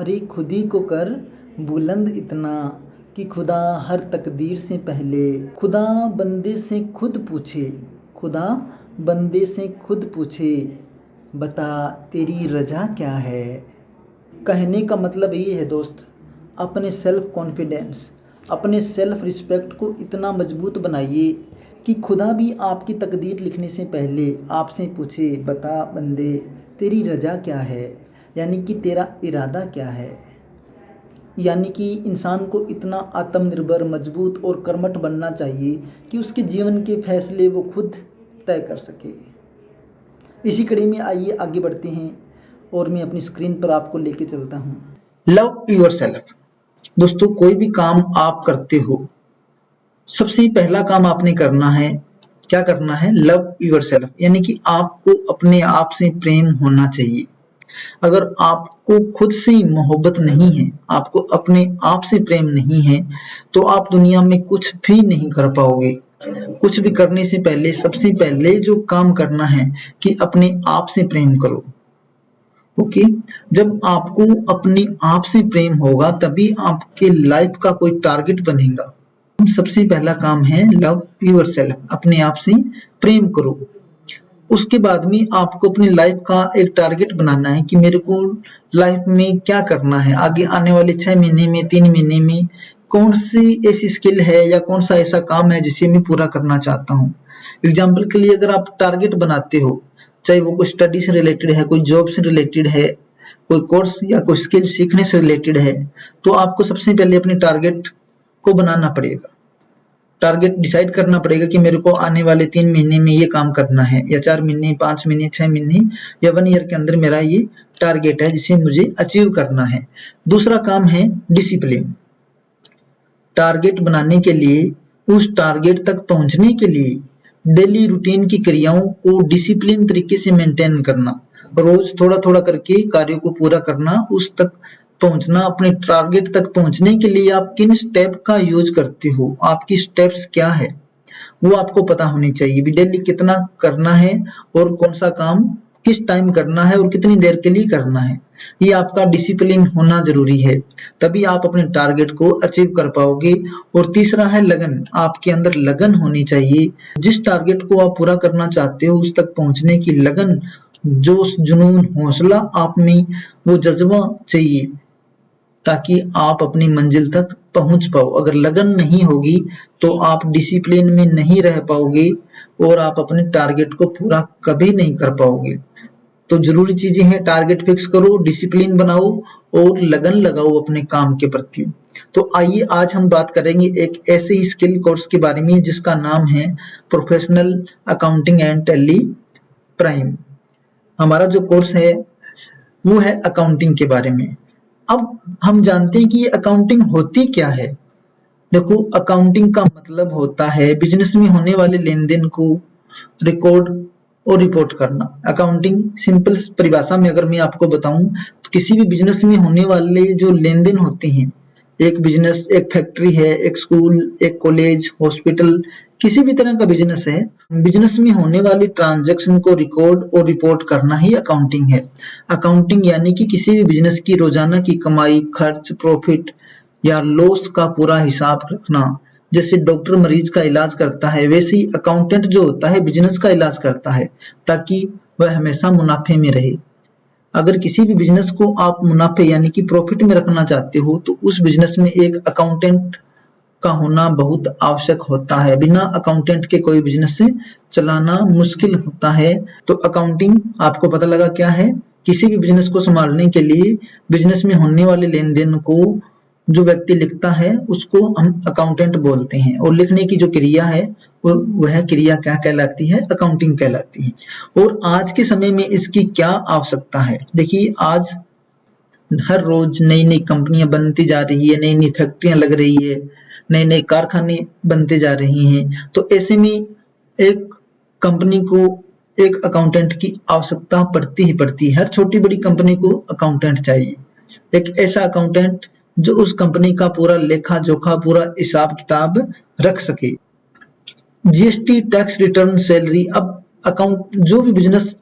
अरे खुदी को कर बुलंद इतना कि खुदा हर तकदीर से पहले खुदा बंदे से खुद पूछे खुदा बंदे से खुद पूछे बता तेरी रजा क्या है। कहने का मतलब ये है दोस्त, अपने सेल्फ कॉन्फिडेंस, अपने सेल्फ रिस्पेक्ट को इतना मजबूत बनाइए कि खुदा भी आपकी तकदीर लिखने से पहले आपसे पूछे बता बंदे तेरी रजा क्या है, यानी कि तेरा इरादा क्या है। यानी कि इंसान को इतना आत्मनिर्भर, मजबूत और कर्मठ बनना चाहिए कि उसके जीवन के फैसले वो खुद तय कर सके। इसी कड़ी में आइए आगे बढ़ते हैं और मैं अपनी स्क्रीन पर आपको लेके चलता हूँ। Love your self. दोस्तों, कोई भी काम आप करते हो, सबसे पहला काम आपने करना है, क्या करना है? लव योर सेल्फ, यानी कि आपको अपने आप से प्रेम होना चाहिए। अगर आपको खुद से मोहब्बत नहीं है, आपको अपने आप से प्रेम नहीं है, तो आप दुनिया में कुछ भी नहीं कर पाओगे। कुछ भी करने से पहले सबसे पहले जो काम करना है कि अपने आप से प्रेम करो। ओके, जब आपको अपने आप से प्रेम होगा तभी आपके लाइफ का कोई टारगेट बनेगा। सबसे पहला काम है लव योर सेल्फ, अपने आप से प्रेम करो। उसके बाद में आपको अपनी लाइफ का एक टारगेट बनाना है कि मेरे को लाइफ में क्या करना है, आगे आने वाले 6 महीने में, 3 महीने में कौन सी ऐसी स्किल है या कौन सा ऐसा काम है जिसे मैं पूरा करना चाहता हूँ। एग्जाम्पल के लिए अगर आप टारगेट बनाते हो, चाहे वो कोई स्टडी से रिलेटेड है, कोई जॉब से रिलेटेड है, कोई कोर्स या कोई स्किल सीखने से रिलेटेड है, तो आपको सबसे पहले अपने टारगेट को बनाना पड़ेगा। टारगेट डिसाइड करना पड़ेगा कि मेरे को आने वाले 3 महीने में ये काम करना है, या 4 महीने, 5 महीने, 6 महीने या 1 ईयर के अंदर मेरा ये टारगेट है जिसे मुझे अचीव करना है। दूसरा काम है डिसिप्लिन। टारगेट बनाने के लिए, उस टारगेट तक पहुंचने के लिए डेली रूटीन की क्रियाओं को डिसिप्लिन तरीके से मेंटेन करना, रोज थोड़ा थोड़ा करके कार्यों को पूरा करना, उस तक पहुंचना। अपने टारगेट तक पहुंचने के लिए आप किन स्टेप का यूज करते हो, आपकी स्टेप्स क्या है, वो आपको पता होनी चाहिए। भी डेली कितना करना है और कौन सा काम किस टाइम करना है और कितनी देर के लिए करना है, ये आपका डिसिप्लिन होना जरूरी है, तभी आप अपने टारगेट को अचीव कर पाओगे। और तीसरा है लगन। आपके अंदर लगन होनी चाहिए। जिस टारगेट को आप पूरा करना चाहते हो उस तक पहुंचने की लगन, जोश, जुनून, हौसला, आप में वो जज्बा चाहिए ताकि आप अपनी मंजिल तक पहुंच पाओ। अगर लगन नहीं होगी तो आप डिसिप्लिन में नहीं रह पाओगे और आप अपने टारगेट को पूरा कभी नहीं कर पाओगे। तो जरूरी चीजें हैं, टारगेट फिक्स करो, डिसिप्लिन बनाओ और लगन लगाओ अपने काम के प्रति। तो आइए आज हम बात करेंगे एक ऐसे ही स्किल कोर्स के बारे में जिसका नाम है professional accounting and tally prime. हमारा जो कोर्स है वो है अकाउंटिंग के बारे में। अब हम जानते हैं कि ये अकाउंटिंग होती क्या है। देखो, अकाउंटिंग का मतलब होता है बिजनेस में होने वाले लेन देन को रिकॉर्ड और रिपोर्ट करना। अकाउंटिंग सिंपल परिभाषा में अगर मैं आपको बताऊं तो किसी भी बिजनेस में होने वाले जो लेन देन होते हैं, एक बिजनेस, एक फैक्ट्री है, एक स्कूल, एक कॉलेज, हॉस्पिटल, किसी भी तरह का बिजनेस है, बिजनेस में होने वाली ट्रांजैक्शन को रिकॉर्ड और रिपोर्ट करना ही अकाउंटिंग है। अकाउंटिंग यानी कि किसी भी बिजनेस की रोजाना की कमाई, खर्च, प्रॉफिट या लॉस का पूरा हिसाब रखना। जैसे डॉक्टर मरीज का इलाज करता है, वैसे ही अकाउंटेंट जो होता है बिजनेस का इलाज करता है ताकि वह हमेशा मुनाफे में रहे। अगर किसी भी बिजनेस को आप मुनाफे यानी कि प्रॉफिट में रखना चाहते हो तो उस बिजनेस में एक अकाउंटेंट का होना बहुत आवश्यक होता है। बिना अकाउंटेंट के कोई बिजनेस से चलाना मुश्किल होता है। तो अकाउंटिंग आपको पता लगा क्या है? किसी भी बिजनेस को संभालने के लिए बिजनेस में होने वाले लेन देन को जो व्यक्ति लिखता है उसको हम अकाउंटेंट बोलते हैं, और लिखने की जो क्रिया है वह क्रिया क्या कहलाती है? अकाउंटिंग कहलाती है। और आज के समय में इसकी क्या आवश्यकता है? देखिए, आज हर रोज नई नई कंपनियां बनती जा रही है, नई नई फैक्ट्रियां लग रही है, नए नए कारखाने बनते जा रही हैं। तो ऐसे में एक कंपनी को एक अकाउंटेंट की आवश्यकता पड़ती ही पड़ती है। हर छोटी बड़ी कंपनी को अकाउंटेंट चाहिए, एक ऐसा अकाउंटेंट जो उस कंपनी का पूरा लेखा जोखा, पूरा हिसाब किताब रख सके। GST, tax return, salary. अब अकाउंट, जो भी बिजनेस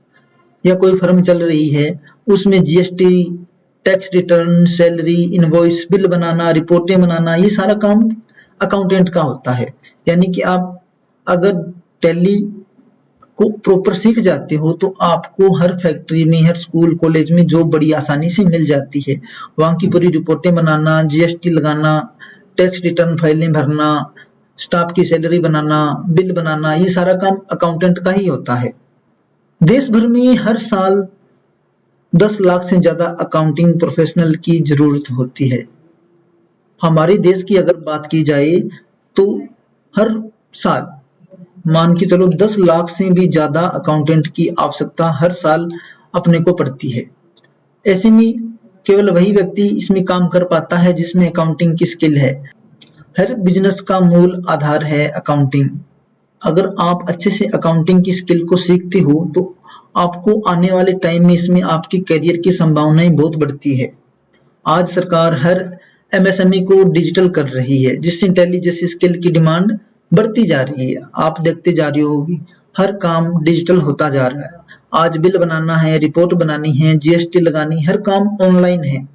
या कोई फर्म चल रही है उसमें GST tax return, salary, invoice, bill बनाना, रिपोर्टें बनाना, ये सारा काम अकाउंटेंट का होता है। यानी कि आप अगर टैली को प्रॉपर सीख जाते हो तो आपको हर फैक्ट्री में, हर स्कूल कॉलेज में जॉब बड़ी आसानी से मिल जाती है। वहाँ की पूरी रिपोर्टें बनाना, जीएसटी लगाना, टैक्स रिटर्न फाइलें भरना, स्टाफ की सैलरी बनाना, बिल बनाना, ये सारा काम अकाउंटेंट का ही होता है। देश भर में हर साल 10 लाख से ज्यादा अकाउंटिंग प्रोफेशनल की जरूरत होती है। हमारे देश की अगर बात की जाए तो हर साल मान के चलो 10 लाख से भी ज्यादा अकाउंटेंट की आवश्यकता हर साल अपने को पड़ती है। ऐसे में केवल वही व्यक्ति इसमें काम कर पाता है जिसमें अकाउंटिंग की स्किल है। हर बिजनेस का मूल आधार है अकाउंटिंग। अगर आप अच्छे से अकाउंटिंग की स्किल को सीखते हो तो आपको आने वाले टाइम में इसमें आपके करियर की संभावनाएं बहुत बढ़ती है। आज सरकार हर एमएसएमई को डिजिटल कर रही है जिससे टैली जैसी स्किल की डिमांड बढ़ती जा रही है। आप देखते जा रही होगी हर काम डिजिटल होता जा रहा है। आज बिल बनाना है, रिपोर्ट बनानी है, जीएसटी लगानी, हर काम ऑनलाइन है।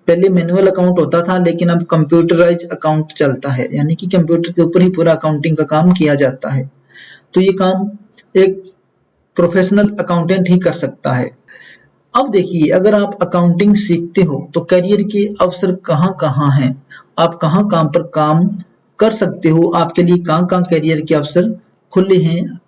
पहले मैनुअल अकाउंट होता था लेकिन अब कंप्यूटराइज अकाउंट चलता है, यानी कि कंप्यूटर के ऊपर ही पूरा अकाउंटिंग का काम किया जाता है। तो ये काम एक प्रोफेशनल अकाउंटेंट ही कर सकता है। अब देखिए, अगर आप अकाउंटिंग सीखते हो तो करियर के अवसर कहाँ कहाँ हैं, आप कहाँ कहाँ पर काम कर सकते हो, आपके लिए कहाँ कहाँ करियर के अवसर खुले हैं।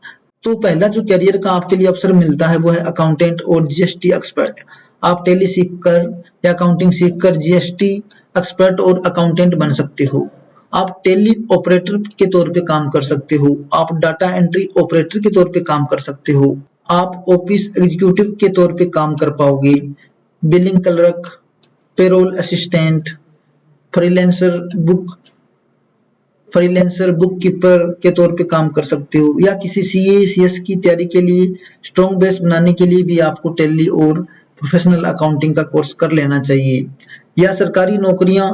तो पहला जो करियर का आपके लिए अवसर मिलता है वो है अकाउंटेंट और जीएसटी एक्सपर्ट। आप टैली सीखकर या अकाउंटिंग सीखकर जीएसटी एक्सपर्ट और अकाउंटेंट बन सकते हो। आप टैली ऑपरेटर के तौर पे काम कर सकते हो, आप डाटा एंट्री ऑपरेटर के तौर पे काम कर सकते हो, आप ऑफिस एग्जीक्यूटिव के तौर पे काम कर पाओगे, billing clerk, payroll assistant, freelancer book keeper के तौर पे काम कर सकते हो, या किसी सीए सीएस की तैयारी के लिए स्ट्रॉन्ग बेस बनाने के लिए भी आपको टैली और प्रोफेशनल अकाउंटिंग का कोर्स कर लेना चाहिए। या सरकारी नौकरियां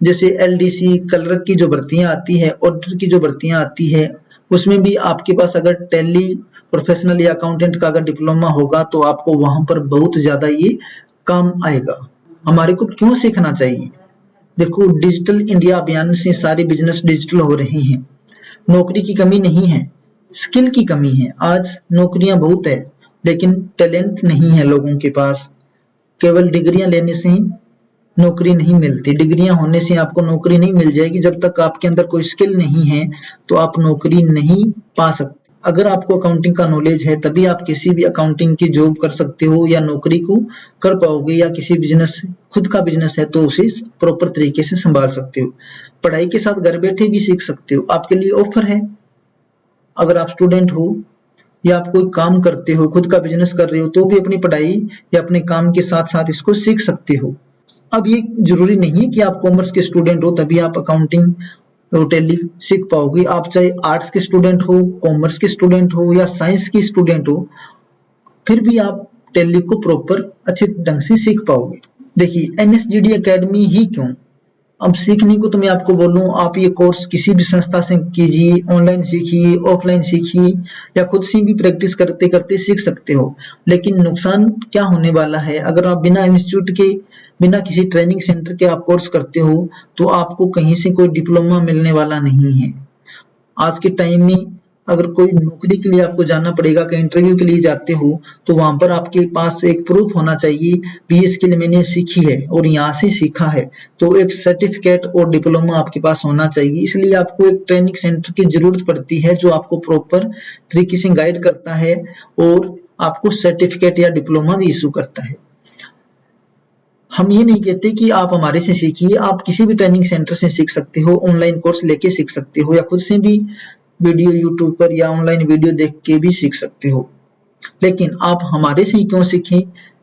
जैसे एलडीसी, क्लर्क की जो भर्तियां आती है, ऑडिटर की जो भर्तियां आती है, उसमें भी आपके पास अगर टैली प्रोफेशनल या अकाउंटेंट का अगर डिप्लोमा होगा तो आपको वहां पर बहुत ज्यादा ये काम आएगा। हमारे को क्यों सीखना चाहिए? देखो, डिजिटल इंडिया अभियान से सारे बिजनेस डिजिटल हो रहे हैं। नौकरी की कमी नहीं है, स्किल की कमी है। आज नौकरियां बहुत है लेकिन टैलेंट नहीं है लोगों के पास। केवल डिग्रियां लेने से ही नौकरी नहीं मिलती, डिग्रियां होने से आपको नौकरी नहीं मिल जाएगी। जब तक आपके अंदर कोई स्किल नहीं है तो आप नौकरी नहीं पा सकते। अगर आपको अकाउंटिंग का नॉलेज है तभी आप किसी भी अकाउंटिंग की जॉब कर सकते हो या नौकरी को कर पाओगे, या किसी बिजनेस, खुद का बिजनेस है तो उसे प्रॉपर तरीके से संभाल सकते हो। पढ़ाई के साथ घर बैठे भी सीख सकते हो, आपके लिए ऑफर है। अगर आप स्टूडेंट हो या आप कोई काम करते हो, खुद का बिजनेस कर रहे हो, तो भी अपनी पढ़ाई या अपने काम के साथ साथ इसको सीख सकते हो। अब ये जरूरी नहीं है कि आप कॉमर्स के स्टूडेंट हो तभी आप अकाउंटिंग और टैली सीख पाओगे। आप चाहे आर्ट्स के स्टूडेंट हो, कॉमर्स के स्टूडेंट हो या साइंस के स्टूडेंट हो, फिर भी आप टैली को प्रॉपर अच्छे ढंग से सीख पाओगे। देखिए, एनएसजीडी एकेडमी ही क्यों? अब सीखने को तो मैं आपको बोलूं, आप ये कोर्स किसी भी संस्था से कीजिए, ऑनलाइन सीखिए, ऑफलाइन सीखिए, या खुद से भी प्रैक्टिस करते करते सीख सकते हो। लेकिन नुकसान क्या होने वाला है, अगर आप बिना इंस्टीट्यूट के, बिना किसी ट्रेनिंग सेंटर के आप कोर्स करते हो तो आपको कहीं से कोई डिप्लोमा मिलने वाला नहीं है। आज के टाइम में अगर कोई नौकरी के लिए आपको जाना पड़ेगा, कहीं इंटरव्यू के लिए जाते हो, तो वहां पर आपके पास एक प्रूफ होना चाहिए कि ये स्किल मैंने सीखी है और यहाँ से सीखा है। तो एक सर्टिफिकेट और डिप्लोमा आपके पास होना चाहिए। इसलिए आपको एक ट्रेनिंग सेंटर की जरूरत पड़ती है जो आपको प्रॉपर तरीके से गाइड करता है और आपको सर्टिफिकेट या डिप्लोमा भी इशू करता है। हम ये नहीं कहते कि आप हमारे से सीखिए, आप किसी भी ट्रेनिंग सेंटर से सीख सकते हो, ऑनलाइन कोर्स लेके सीख सकते हो, या खुद से भी वीडियो यूट्यूब पर या ऑनलाइन वीडियो देख के भी सीख सकते हो। लेकिन आप हमारे से ही क्यों सीखें,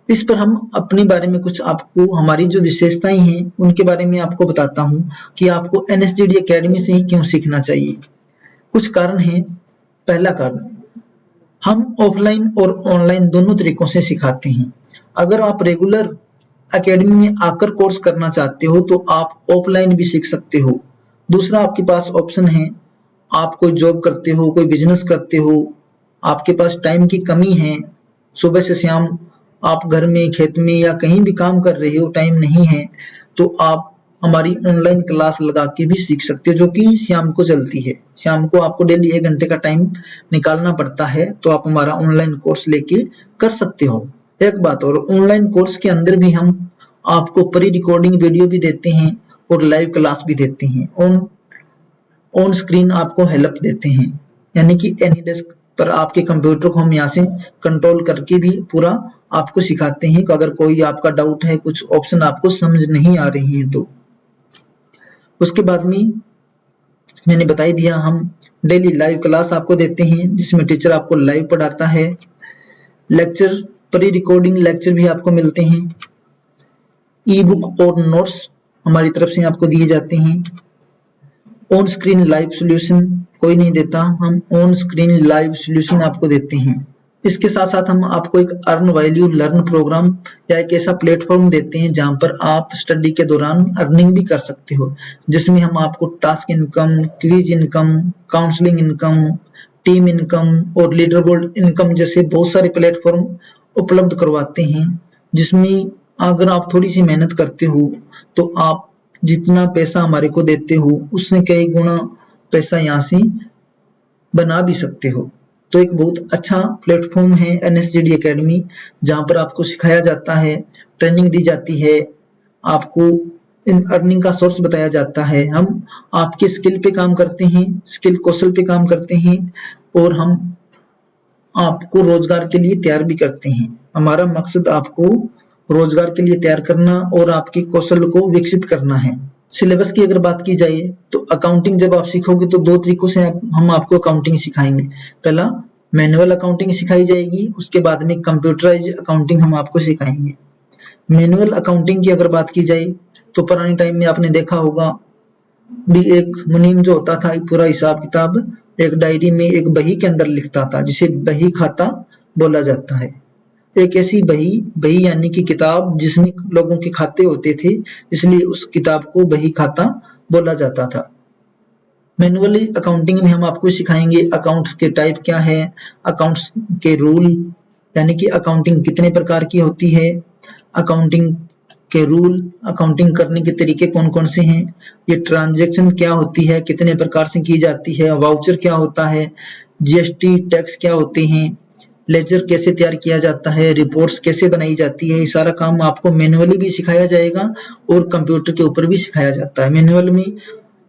इस पर हम अपने बारे में कुछ आपको, हमारी जो विशेषताएं हैं उनके बारे में आपको बताता हूं कि आपको एनएसजीडी एकेडमी से ही क्यों सीखना चाहिए। कुछ कारण हैं। पहला कारण, हम ऑफलाइन और ऑनलाइन दोनों तरीकों से सिखाते हैं। अगर आप रेगुलर एकेडमी में आकर कोर्स करना चाहते हो तो आप ऑफलाइन भी सीख सकते हो। दूसरा आपके पास ऑप्शन है, आप कोई जॉब करते हो, कोई बिजनेस करते हो, आपके पास टाइम की कमी है, सुबह से शाम आप घर में, खेत में या कहीं भी काम कर रहे हो, टाइम नहीं है, तो आप हमारी ऑनलाइन क्लास लगा के भी सीख सकते हो, जो कि शाम को चलती है। शाम को आपको डेली 1 घंटे का टाइम निकालना पड़ता है, तो आप हमारा ऑनलाइन कोर्स लेके कर सकते हो। एक बात और, ऑनलाइन कोर्स के अंदर भी हम आपको प्री रिकॉर्डिंग वीडियो भी देते हैं और लाइव क्लास भी देते हैं। ऑन स्क्रीन आपको हेल्प देते हैं, यानी कि एनी डेस्क पर आपके कंप्यूटर को हम यहाँ से कंट्रोल करके भी पूरा आपको सिखाते हैं कि अगर कोई आपका डाउट है, कुछ ऑप्शन आपको समझ नहीं आ रही हैं तो। उसके बाद में मैंने बता ही दिया, हम डेली लाइव क्लास आपको देते हैं जिसमें टीचर आपको लाइव पढ़ाता है। लेक्चर, प्री रिकॉर्डिंग लेक्चर भी आपको मिलते हैं। ई बुक और नोट्स हमारी तरफ से आपको दिए जाते हैं। ऑन स्क्रीन लाइव सॉल्यूशन कोई नहीं देता, हम ऑन स्क्रीन लाइव सॉल्यूशन आपको देते हैं। इसके साथ साथ हम आपको एक अर्न वैल्यू लर्न प्रोग्राम या एक ऐसा प्लेटफॉर्म देते हैं जहां पर आप स्टडी के दौरान अर्निंग भी कर सकते हो, जिसमें हम आपको task income, quiz income, counselling income, team income और लीडर बोर्ड इनकम जैसे बहुत सारे प्लेटफॉर्म उपलब्ध करवाते हैं, जिसमें अगर आप थोड़ी सी मेहनत करते हो तो आप जितना पैसा हमारे को देते हो उससे कई गुना पैसा यहाँ से बना भी सकते हो। तो एक बहुत अच्छा प्लेटफॉर्म है NSGD एकेडमी, जहाँ पर आपको सिखाया जाता है, ट्रेनिंग दी जाती है, आपको इन अर्निंग का सोर्स बताया जाता है। हम आपके स्किल पे काम करते हैं, स्किल कौशल पे काम करते हैं और हम आपको रोजगार के लिए तैयार भी करते हैं। हमारा मकसद आपको रोजगार के लिए तैयार करना और आपके कौशल को विकसित करना है। सिलेबस की अगर बात की जाए तो अकाउंटिंग जब आप सीखोगे तो 2 तरीकों से हम आपको अकाउंटिंग सिखाएंगे। पहला मैनुअल अकाउंटिंग सिखाई जाएगी, उसके बाद में कंप्यूटराइज अकाउंटिंग हम आपको सिखाएंगे। मैनुअल अकाउंटिंग की अगर बात की जाए तो पुराने टाइम में आपने देखा होगा भी, एक मुनीम जो होता था पूरा हिसाब किताब एक डायरी में एक बही के अंदर लिखता था, जिसे बही खाता बोला जाता है। एक ऐसी बही यानी कि किताब जिसमें लोगों के खाते होते थे, इसलिए उस किताब को बही खाता बोला जाता था। मैनुअली अकाउंटिंग में हम आपको सिखाएंगे अकाउंट्स के टाइप क्या है, अकाउंट्स के रूल यानी कि अकाउंटिंग कितने प्रकार की होती है, अकाउंटिंग के रूल, अकाउंटिंग करने के तरीके कौन कौन से हैं, ये ट्रांजैक्शन क्या होती है, कितने प्रकार से की जाती है, वाउचर क्या होता है, GST टैक्स क्या होते हैं, लेजर कैसे तैयार किया जाता है, रिपोर्ट्स कैसे बनाई जाती है। ये सारा काम आपको मैनुअली भी सिखाया जाएगा और कंप्यूटर के ऊपर भी सिखाया जाता है। मैनुअल में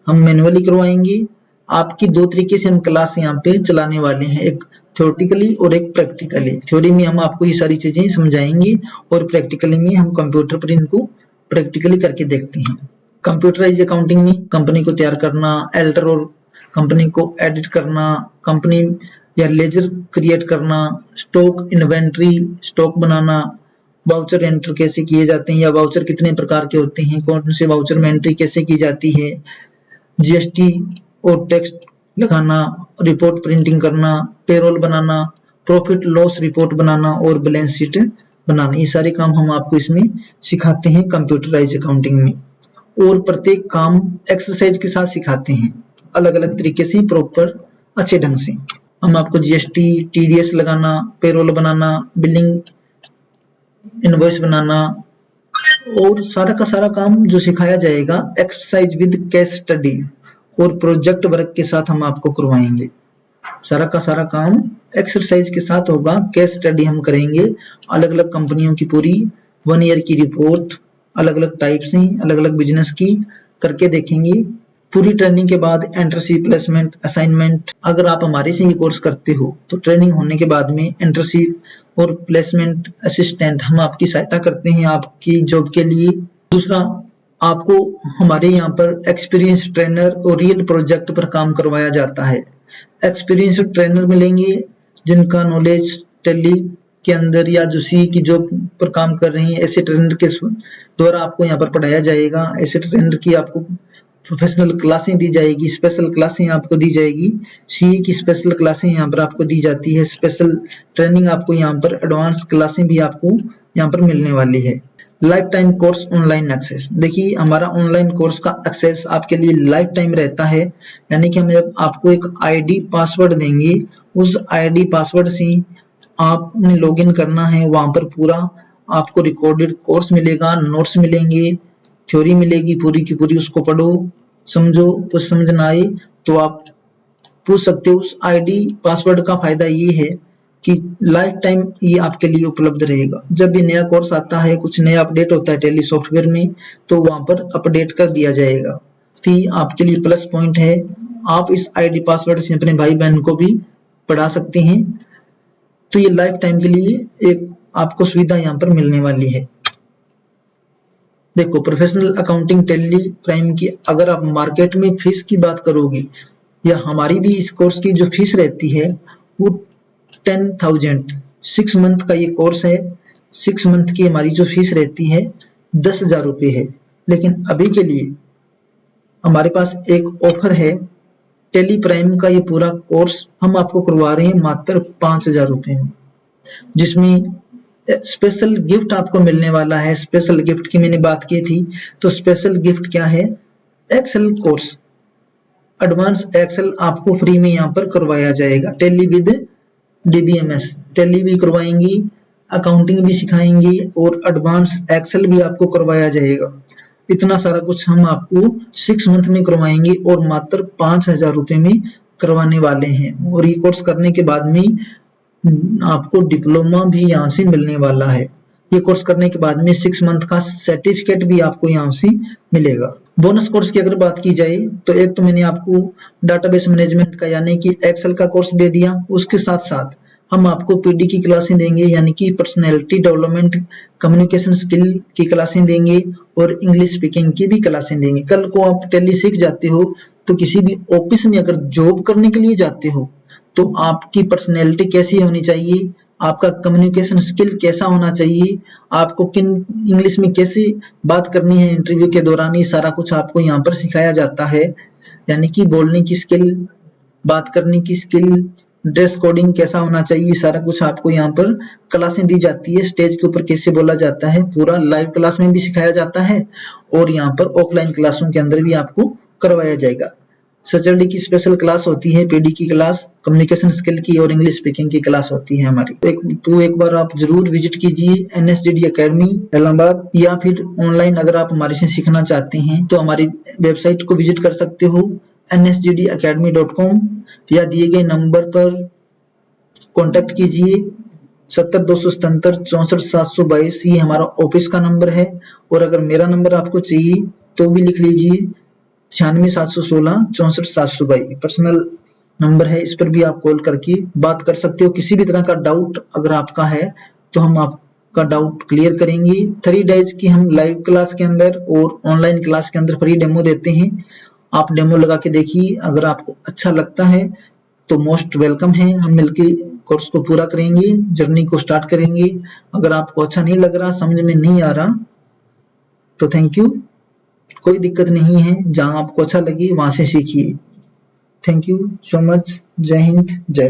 हम मैनुअली करवाएंगे। आपकी 2 तरीके से हम क्लास यहाँ पे चलाने वाले हैं, एक थ्योरेटिकली और एक प्रैक्टिकली। थ्योरी में हम आपको ये सारी चीजें समझाएंगे और प्रैक्टिकली में हम कंप्यूटर पर इनको प्रैक्टिकली करके देखते हैं। कंप्यूटराइज अकाउंटिंग में कंपनी को तैयार करना, एल्टर और कंपनी को एडिट करना, कंपनी या लेजर क्रिएट करना, स्टॉक इन्वेंट्री स्टॉक बनाना, वाउचर एंटर कैसे किए जाते हैं या वाउचर कितने प्रकार के होते हैं, कौन से वाउचर में एंट्री कैसे की जाती है, GST और टैक्स लगाना, रिपोर्ट प्रिंटिंग करना, पेरोल बनाना, प्रॉफिट लॉस रिपोर्ट बनाना और बैलेंस शीट बनाना। ये सारे काम हम आपको इसमें सिखाते हैं कंप्यूटराइज अकाउंटिंग में। और प्रत्येक काम एक्सरसाइज के साथ सिखाते हैं, अलग अलग तरीके से, प्रॉपर अच्छे ढंग से। हम आपको GST, TDS लगाना, पेरोल बनाना, बिलिंग इनवॉइस बनाना और सारा का सारा काम जो सिखाया जाएगा एक्सरसाइज विद केस स्टडी और प्रोजेक्ट वर्क के साथ हम आपको करवाएंगे। सारा का सारा काम एक्सरसाइज के साथ होगा, केस स्टडी हम करेंगे, अलग अलग कंपनियों की पूरी 1 ईयर की रिपोर्ट, अलग अलग टाइप से, अलग अलग बिजनेस की करके देखेंगे। पूरी ट्रेनिंग के बाद एंटरशिप, प्लेसमेंट, असाइनमेंट। अगर आप हमारे से ही कोर्स करते हो तो ट्रेनिंग होने के बाद में एंटरशिप और प्लेसमेंट असिस्टेंट हम आपकी सहायता करते हैं आपकी जॉब के लिए। दूसरा, आपको हमारे यहाँ पर एक्सपीरियंस ट्रेनर और रियल प्रोजेक्ट पर काम करवाया जाता है। एक्सपीरियंस ट्रेनर मिलेंगे जिनका नॉलेज टैली के अंदर या जो सी की जॉब पर काम कर रही है, ऐसे ट्रेनर के द्वारा आपको यहाँ पर पढ़ाया जाएगा। ऐसे ट्रेनर की आपको प्रोफेशनल क्लासें दी जाएगी, स्पेशल क्लासें आपको दी जाएगी। सीए की स्पेशल क्लासें यहाँ पर आपको दी जाती है, स्पेशल ट्रेनिंग आपको यहाँ पर, एडवांस क्लासें भी आपको यहाँ पर मिलने वाली है। Life time course online access. देखिए, हमारा ऑनलाइन कोर्स का एक्सेस आपके लिए लाइफ टाइम रहता है, यानी कि हम आपको एक आईडी पासवर्ड देंगे, उस आईडी पासवर्ड से आपने लॉगिन करना है, वहां पर पूरा आपको रिकॉर्डेड कोर्स मिलेगा, नोट्स मिलेंगे, थ्योरी मिलेगी पूरी की पूरी, उसको पढ़ो, समझो। कुछ समझ ना आए तो आप पूछ सकते हो। उस आईडी पासवर्ड का फायदा ये है कि लाइफ टाइम ये आपके लिए उपलब्ध रहेगा। जब भी नया कोर्स आता है, कुछ नया अपडेट होता है टैली सॉफ्टवेयर में, तो वहां पर अपडेट कर दिया जाएगा। तो ये आपके लिए प्लस पॉइंट है। आप इस आईडी पासवर्ड से अपने भाई बहन को भी पढ़ा सकते हैं। तो ये लाइफ टाइम के लिए एक आपको सुविधा यहाँ पर मिलने वाली है। देखो, प्रोफेशनल अकाउंटिंग टैली प्राइम की अगर आप मार्केट में फीस की बात करोगे, या हमारी भी इस कोर्स की जो फीस रहती है वो 10,000, 6 मंथ का ये कोर्स है। 6 मंथ की हमारी जो फीस रहती है 10,000 रुपये है। लेकिन अभी के लिए हमारे पास एक ऑफर है, टैली प्राइम का ये पूरा कोर्स हम आपको करवा रहे हैं मात्र 5,000 रुपये में, जिसमें स्पेशल गिफ्ट आपको मिलने वाला है। स्पेशल गिफ्ट की मैंने बात की थी, तो स्पेशल गिफ्ट क्या है? एक्सेल कोर्स, एडवांस एक्सेल आपको फ्री में यहाँ पर करवाया जाएगा। टैली विद डीबीएमएस, टैली भी करवाएंगी, अकाउंटिंग भी सिखाएंगी और एडवांस एक्सेल भी आपको करवाया जाएगा। इतना सारा कुछ हम आपको 6 मंथ में करवाएंगे और मात्र 5,000 रुपये में करवाने वाले हैं। और ये कोर्स करने के बाद में आपको डिप्लोमा भी यहाँ से मिलने वाला है। ये कोर्स करने के बाद में 6 मंथ का सर्टिफिकेट भी आपको यहाँ से मिलेगा। बोनस कोर्स की अगर बात की जाए तो एक तो मैंने आपको डाटाबेस मैनेजमेंट का यानी कि एक्सेल का कोर्स दे दिया, उसके साथ साथ हम आपको पीडी की क्लासें देंगे, यानी कि पर्सनैलिटी डेवलपमेंट, कम्युनिकेशन स्किल की क्लासें देंगे और इंग्लिश स्पीकिंग की भी क्लासें देंगे। कल को आप टैली सीख जाते हो तो किसी भी ऑफिस में अगर जॉब करने के लिए जाते हो तो आपकी पर्सनैलिटी कैसी होनी चाहिए, आपका कम्युनिकेशन स्किल कैसा होना चाहिए, आपको किन इंग्लिश में कैसे बात करनी है इंटरव्यू के दौरान, ये सारा कुछ आपको यहाँ पर सिखाया जाता है। यानी कि बोलने की स्किल, बात करने की स्किल, ड्रेस कोडिंग कैसा होना चाहिए, सारा कुछ आपको यहाँ पर क्लासें दी जाती है। स्टेज के ऊपर कैसे बोला जाता है पूरा लाइव क्लास में भी सिखाया जाता है और यहाँ पर ऑफलाइन क्लासों के अंदर भी आपको करवाया जाएगा। सैटरडे की स्पेशल क्लास होती है, पीडी की क्लास, कम्युनिकेशन स्किल की और इंग्लिश स्पीकिंग की क्लास होती है हमारी। एक बार आप जरूर विजिट कीजिए एनएसडीडी एकेडमी इस्लामाबाद, या फिर ऑनलाइन अगर आप हमारे से सीखना चाहते हैं तो हमारी वेबसाइट को विजिट कर सकते हो nsddacademy.com, या दिए गए नंबर पर कॉन्टेक्ट कीजिए 70 277 64 722, ये हमारा ऑफिस का नंबर है। और अगर मेरा नंबर आपको चाहिए तो भी लिख लीजिए 96 716 64 722, पर्सनल नंबर है, इस पर भी आप कॉल करके बात कर सकते हो। किसी भी तरह का डाउट अगर आपका है तो हम आपका डाउट क्लियर करेंगे। 3 डेज की हम लाइव क्लास के अंदर और ऑनलाइन क्लास के अंदर फ्री डेमो देते हैं। आप डेमो लगा के देखिए, अगर आपको अच्छा लगता है तो मोस्ट वेलकम है। हम मिलके कोर्स को पूरा करेंगे, जर्नी को स्टार्ट करेंगे। अगर आपको अच्छा नहीं लग रहा, समझ में नहीं आ रहा तो थैंक यू, कोई दिक्कत नहीं है, जहां आपको अच्छा लगे वहां से सीखिए। Thank you so much. जय हिंद, जय भारत।